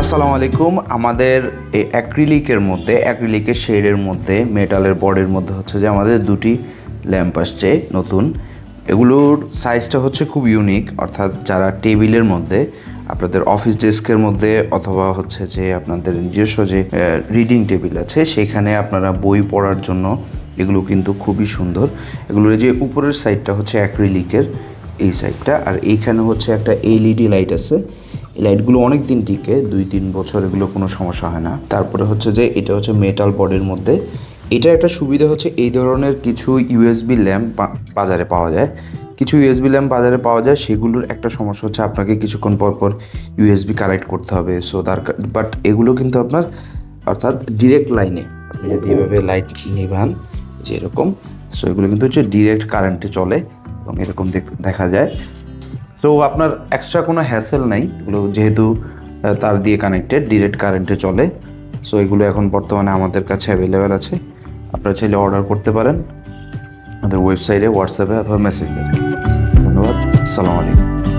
আসসালামু আলাইকুম। আমাদের এই অ্যাক্রিলিকের শেডের মধ্যে মেটালের বডির মধ্যে হচ্ছে যে আমাদের দুটি ল্যাম্প আসছে নতুন। এগুলোর সাইজটা হচ্ছে খুব ইউনিক, অর্থাৎ যারা টেবিলের মধ্যে আপনাদের অফিস ডেস্কের মধ্যে অথবা হচ্ছে যে আপনাদের নিজস্ব যে রিডিং টেবিল আছে সেখানে আপনারা বই পড়ার জন্য এগুলো কিন্তু খুবই সুন্দর। এগুলোর যে উপরের সাইডটা হচ্ছে অ্যাক্রিলিকের, এই সাইডটা, আর এইখানে হচ্ছে একটা এলইডি লাইট আছে। এই লাইটগুলো অনেক দিন টিকে, 2-3 বছর, এগুলো কোনো সমস্যা হয় না। তারপরে হচ্ছে যে এটা হচ্ছে মেটাল বডির মধ্যে। এটার একটা সুবিধা হচ্ছে এই ধরনের কিছু ইউএসবি ল্যাম্প বাজারে পাওয়া যায়। সেগুলোর একটা সমস্যা হচ্ছে আপনাকে কিছুক্ষণ পর পর ইউএসবি কানেক্ট করতে হবে। বাট এগুলো কিন্তু আপনার, অর্থাৎ ডিরেক্ট লাইনে আপনি যদি এভাবে লাইট নিভান যেরকম, এগুলো কিন্তু হচ্ছে ডিরেক্ট কারেন্টে চলে এবং এরকম দেখা যায়। তো আপনার এক্সট্রা কোনো হ্যাসেল নাই, এগুলো যেহেতু তার দিয়ে কানেক্টেড, ডিরেক্ট কারেন্টে চলে। এগুলো এখন বর্তমানে আমাদের কাছে অ্যাভেলেবেল আছে। আপনারা চাইলে অর্ডার করতে পারেন আমাদের ওয়েবসাইটে, হোয়াটসঅ্যাপে অথবা মেসেজ করে। ধন্যবাদ। আসসালামু আলাইকুম।